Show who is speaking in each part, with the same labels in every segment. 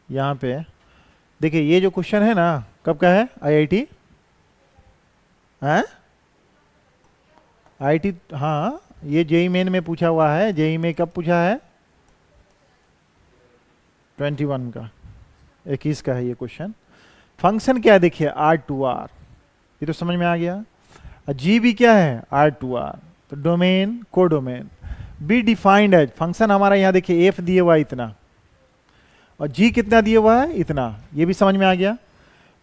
Speaker 1: यहाँ पे देखिए, ये जो क्वेश्चन है ना, कब का है? आईआईटी है, आईआईटी, हाँ, ये जेई मेन में पूछा हुआ है। जेई में कब पूछा है? 21 का, 21 का है ये क्वेश्चन। फंक्शन क्या है देखिए, आर टू आर, ये तो समझ में आ गया। जी भी क्या है? R to R. तो domain, codomain, be defined as, function हमारा यहाँ देखिए एफ दिए हुआ है इतना, और जी कितना दिया हुआ है? इतना। ये भी समझ में आ गया।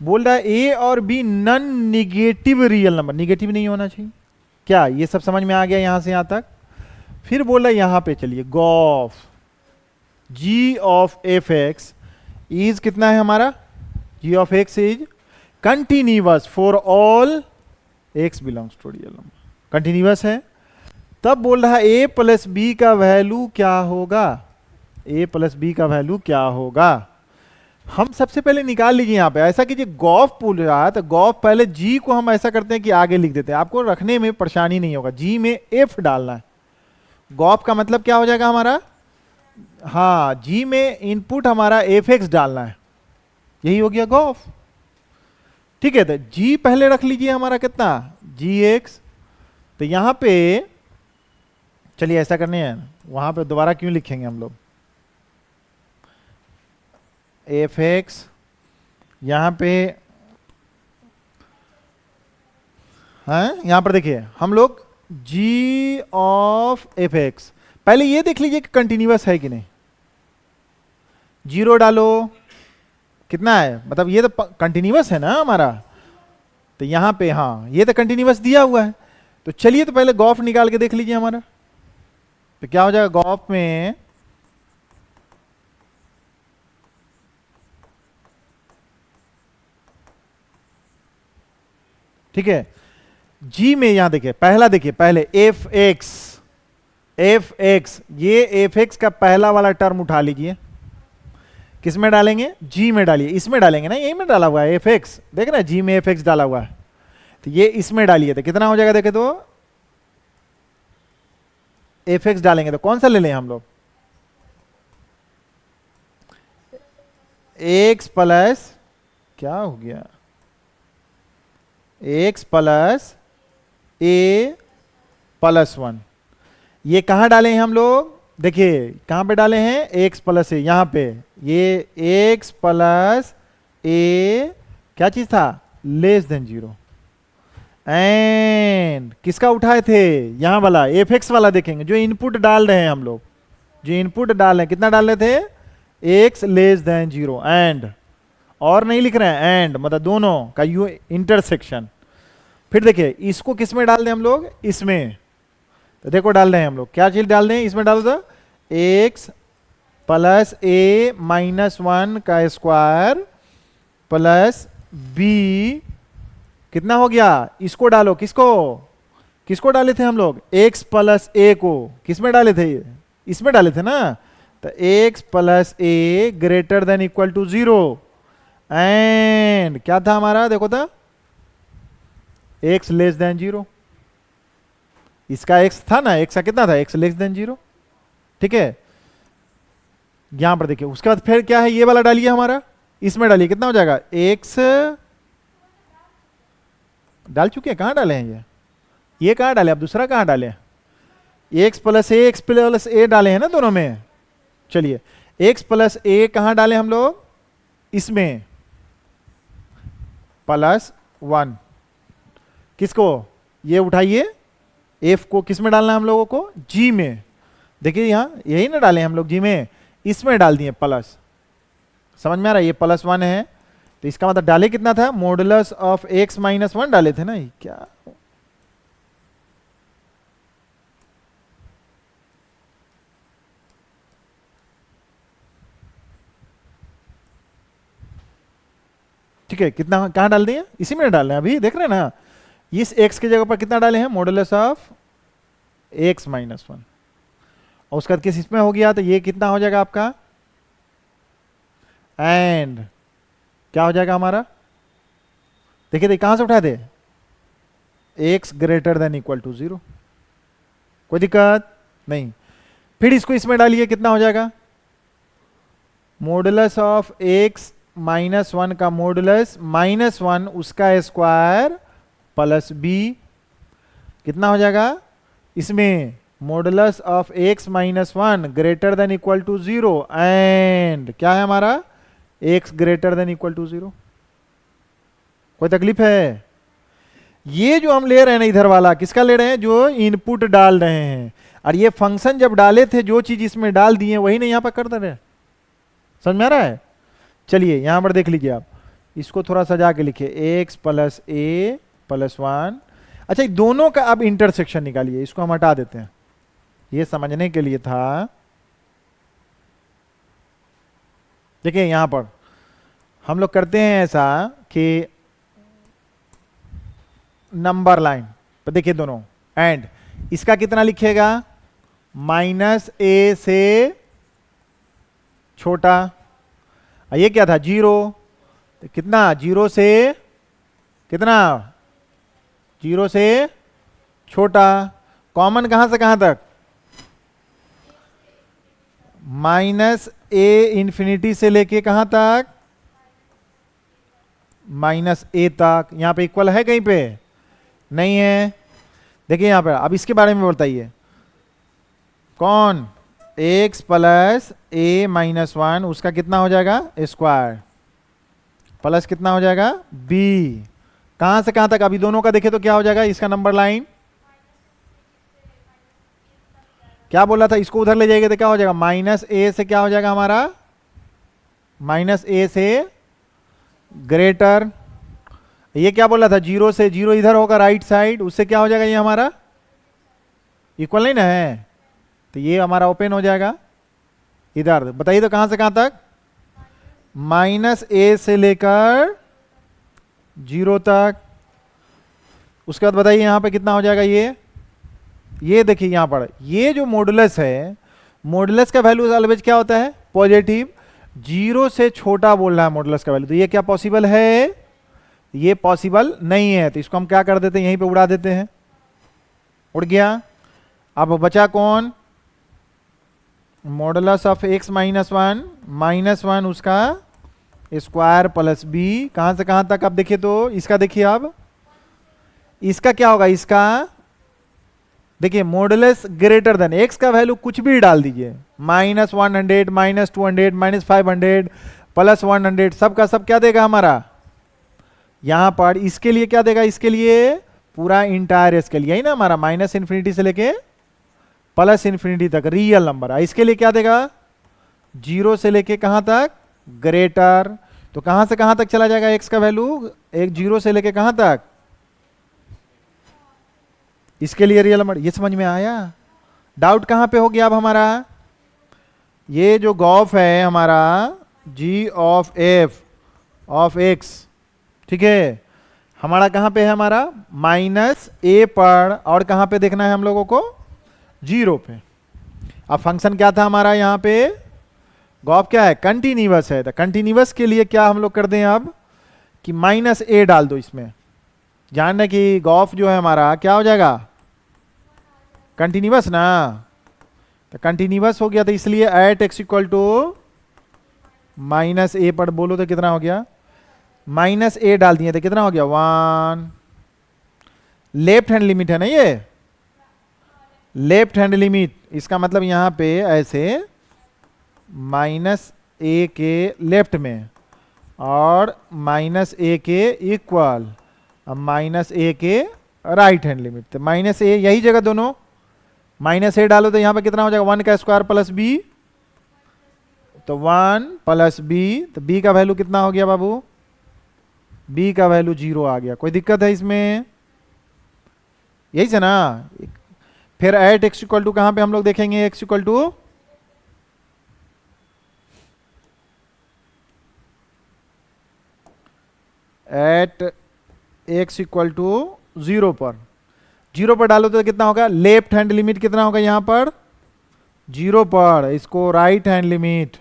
Speaker 1: बोल रहा है ए और B non negative real number, negative नहीं होना चाहिए। क्या ये सब समझ में आ गया यहां से यहां तक? फिर बोल रहा है यहां पे चलिए, gof g of f x is कितना है हमारा? G of x is continuous for all x belongs to real number, continuous है। तब बोल रहा है ए प्लस बी का वैल्यू क्या होगा? ए प्लस बी का वैल्यू क्या होगा? हम सबसे पहले निकाल लीजिए यहां पे, ऐसा कीजिए, गॉफ पूछ रहा है तो गॉफ पहले जी को हम ऐसा करते हैं कि आगे लिख देते हैं, आपको रखने में परेशानी नहीं होगा। जी में एफ डालना है, गॉफ का मतलब क्या हो जाएगा हमारा? हाँ, जी में इनपुट हमारा एफ एक्स डालना है, यही हो गया गॉफ। ठीक है, तो जी पहले रख लीजिए हमारा कितना? जी एक्स। तो यहां पे चलिए ऐसा करने हैं, वहां पे दोबारा क्यों लिखेंगे हम लोग? एफ एक्स यहां पे, हैं यहां पर देखिए हम लोग जी ऑफ एफ एक्स, पहले ये देख लीजिए कि कंटिन्यूअस है कि नहीं। जीरो डालो, कितना है? मतलब ये तो कंटिन्यूअस है ना हमारा। तो यहां पे हाँ, ये तो कंटिन्यूअस दिया हुआ है। तो चलिए तो पहले गॉफ निकाल के देख लीजिए हमारा, तो क्या हो जाएगा गॉफ में? ठीक है, जी में यहां देखिए, पहला देखिए, पहले एफ एक्स, एफ एक्स, ये एफ एक्स का पहला वाला टर्म उठा लीजिए, किस में डालेंगे? जी में डालिए, इसमें डालेंगे ना, यही में डाला हुआ है एफ एक्स, देख रहे हैं जी में एफ एक्स डाला हुआ है, तो ये इसमें डालिए, तो कितना हो जाएगा देखे तो? एफ एक्स डालेंगे तो कौन सा ले लें हम लोग? एक्स प्लस, क्या हो गया? एक्स प्लस ए प्लस वन, ये कहां डाले हैं हम लोग? देखिए कहां पे डाले हैं? एक्स प्लस ए, यहां पे ये एक्स प्लस ए क्या चीज था? Less than zero. एंड किसका उठाए थे? यहां वाला एफ एक्स वाला, देखेंगे जो इनपुट डाल रहे हैं हम लोग, जो इनपुट डाल रहे हैं, कितना डाल रहे थे? X less than zero. And, और नहीं लिख रहे हैं, एंड मतलब दोनों का यू इंटरसेक्शन। फिर देखिए इसको किस में डाल दें हम लोग? इसमें, तो देखो डाल रहे हैं हम लोग, क्या चीज डाल रहे हैं इसमें? डाल दो एक्स प्लस ए माइनस वन का स्क्वायर प्लस बी, कितना हो गया? इसको डालो, किसको? किसको डाले थे हम लोग? एक्स प्लस ए को किस में डाले थे? इसमें डाले थे ना। तो x plus a greater than equal to zero, and क्या था हमारा? देखो था एक्स लेस देन जीरो, इसका एक्स था ना, एक्स का कितना था? X less than zero. ठीक है, यहां पर देखिए, उसके बाद फिर क्या है? ये वाला डालिए हमारा, इसमें डालिए, कितना हो जाएगा? एक्स डाल चुके हैं, कहां डाले हैं ये कहां डाले? अब दूसरा कहां डाले? एक्स प्लस ए, एक्स प्लस ए डाले हैं ना दोनों में। चलिए एक्स प्लस ए कहां डाले हम लोग? इसमें प्लस वन, किसको? ये उठाइए, एफ को किस में डालना है हम लोगों को? जी में। देखिए यहां यही ना डाले हम लोग जी में, इसमें डाल दिए प्लस, समझ में आ रहा है? ये प्लस वन है, तो इसका मतलब डाले कितना था? Modulus of x minus one डाले थे ना, ये क्या? ठीक है, कितना कहां डाल दिए? इसी में डाल रहे हैं अभी, देख रहे हैं ना, इस एक्स की जगह पर कितना डाले हैं? Modulus of x minus one, और उसका किस इसमें हो गया, तो ये कितना हो जाएगा आपका? एंड क्या हो जाएगा हमारा? देखिए देखिए कहां से उठा दे? X greater than equal to zero, कोई दिक्कत नहीं। फिर इसको इसमें डालिए, कितना हो जाएगा? Modulus of x minus one का मॉडुलस माइनस वन उसका स्क्वायर प्लस बी कितना हो जाएगा इसमें modulus of x minus one greater than equal to zero and क्या है हमारा x greater than equal to zero. कोई तकलीफ है? ये जो हम ले रहे हैं ना इधर वाला किसका ले रहे हैं जो इनपुट डाल रहे हैं और ये फंक्शन जब डाले थे जो चीज इसमें डाल दिए वही नहीं यहां पर कर दे रहे। समझ में आ रहा है? चलिए यहां पर देख लीजिए आप इसको थोड़ा सजा के लिखिए एक्स प्लस ए प्लस वन। अच्छा दोनों का अब इंटरसेक्शन निकालिए, इसको हम हटा देते हैं, ये समझने के लिए था। देखिए यहां पर हम लोग करते हैं ऐसा कि नंबर लाइन पर देखिए दोनों एंड इसका कितना लिखिएगा माइनस ए से छोटा, ये क्या था जीरो, तो कितना जीरो से कितना जीरो से छोटा, कॉमन कहां से कहां तक माइनस ए इंफिनिटी से लेके कहां तक माइनस ए तक। यहां पे इक्वल है कहीं पे नहीं है। देखिए यहां पे अब इसके बारे में बताइए कौन एक्स प्लस ए माइनस वन उसका कितना हो जाएगा स्क्वायर प्लस कितना हो जाएगा बी कहां से कहां तक। अभी दोनों का देखे तो क्या हो जाएगा इसका नंबर लाइन क्या बोला था इसको उधर ले जाएगा तो क्या हो जाएगा माइनस ए से क्या हो जाएगा हमारा माइनस ए से ग्रेटर। ये क्या बोला था जीरो से, जीरो इधर होगा राइट साइड, उससे क्या हो जाएगा ये हमारा इक्वल नहीं ना है, तो ये हमारा ओपन हो जाएगा इधर। बताइए तो कहां से कहां तक माइनस ए से लेकर जीरो तक। उसके बाद बताइए यहां पे कितना हो जाएगा ये देखिए यहां पर ये जो मॉडुलस है मॉडुलस का वैल्यू ऑलवेज क्या होता है पॉजिटिव, जीरो से छोटा बोल रहा है मॉडुलस का वैल्यू, तो ये क्या पॉसिबल है ये पॉसिबल नहीं है। तो इसको हम क्या कर देते हैं यहीं पे उड़ा देते हैं, उड़ गया। अब बचा कौन modulus of x minus one उसका स्क्वायर प्लस बी कहां से कहां तक। अब देखिए तो इसका देखिए अब इसका क्या होगा इसका देखिए मॉडुलस ग्रेटर देन एक्स का वैल्यू कुछ भी डाल दीजिए माइनस 100 माइनस 200 माइनस 500 प्लस 100 सब का सब क्या देगा हमारा यहां पर। इसके लिए क्या देगा इसके लिए पूरा इंटायर इसके लिए ही ना हमारा माइनस इन्फिनिटी से लेके प्लस इन्फिनिटी तक रियल नंबर है। इसके लिए क्या देगा जीरो से लेके कहां तक ग्रेटर, तो कहां से कहां तक चला जाएगा एक्स का वैल्यू एक जीरो से लेके कहां तक इसके लिए रियल नंबर। ये समझ में आया? डाउट कहां पे हो गया अब हमारा ये जो गॉफ है हमारा g of F of x ठीक है हमारा कहां पे है हमारा माइनस ए पर और कहां पे देखना है हम लोगों को जीरो पे। अब फंक्शन क्या था हमारा यहां पे गॉफ क्या है कंटिन्यूअस है, तो कंटिन्यूअस के लिए क्या हम लोग कर दें अब कि माइनस ए डाल दो इसमें, जानना कि गॉफ जो है हमारा क्या हो जाएगा कंटिन्यूअस ना, तो कंटिन्यूअस हो गया तो इसलिए at x equal to minus a पर बोलो तो कितना हो गया माइनस ए डाल दिए तो कितना हो गया 1। लेफ्ट हैंड लिमिट है ना ये लेफ्ट हैंड लिमिट, इसका मतलब यहां पे ऐसे माइनस ए के लेफ्ट में और माइनस ए के इक्वल अब माइनस ए के राइट हैंड लिमिट, तो माइनस ए यही जगह दोनों माइनस ए डालो तो यहां पे कितना हो जाएगा 1 का स्क्वायर प्लस बी, तो 1 प्लस बी, तो बी का वैल्यू कितना हो गया बाबू बी का वैल्यू 0 आ गया। कोई दिक्कत है इसमें? यही से ना। फिर एट एक्स इक्वल टू कहां पे हम लोग देखेंगे x equal to eight x equal to 0 पर, 0 पर डालो तो कितना होगा लेफ्ट हैंड लिमिट कितना होगा यहां पर 0 पर, इसको राइट हैंड लिमिट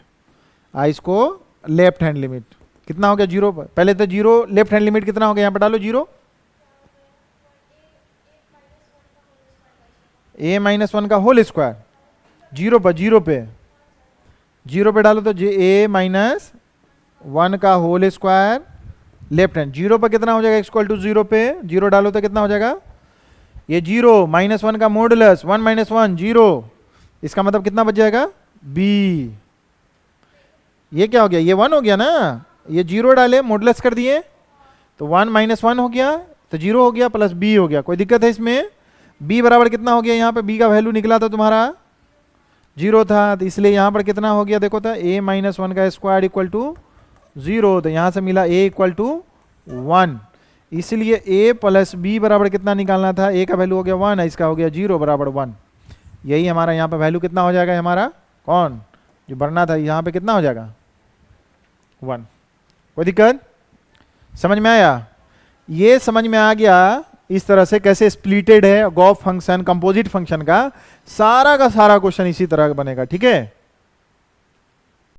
Speaker 1: इसको लेफ्ट हैंड लिमिट कितना हो गया 0 पर। पहले तो 0 लेफ्ट हैंड लिमिट कितना हो गया यहां पर डालो 0 ए माइनस वन का होल स्क्वायर 0 पर 0 पे जीरो पे डालो तो a माइनस 1 का whole square left hand, zero पर कितना हो जाएगा इक्वल टू जीरो पे, जीरो डालो तो कितना हो जाएगा, ये जीरो माइनस 1 का मॉडुलस 1 माइनस 1 जीरो, इसका मतलब कितना बच जाएगा b। ये क्या हो गया, ये 1 हो गया ना, ये जीरो डाले मॉडुलस कर दिए तो 1 माइनस 1 हो गया तो जीरो हो गया प्लस b हो गया। कोई दिक्कत है इसमें, b बराबर कितना हो गया, यहाँ पे b का वैल्यू निकला था तुम्हारा जीरो था, तो इसलिए यहाँ पर कितना हो गया देखो था, a माइनस 1 का स्क्वायर इक्वल टू जीरो, तो यहाँ से मिला a इक्वल टू 1, इसलिए a प्लस b बराबर कितना निकालना था, a का वैल्यू हो गया 1, इसका हो गया 0 बराबर 1। यही हमारा यहाँ पे वैल्यू कितना हो जाएगा, हमारा कौन जो भरना था यहाँ पे कितना हो जाएगा 1। कोई दिक्कत, समझ में आया, ये समझ में आ गया इस तरह से कैसे स्प्लिटेड है गॉस फंक्शन कंपोजिट फंक्शन का सारा क्वेश्चन इसी तरह का बनेगा। ठीक है।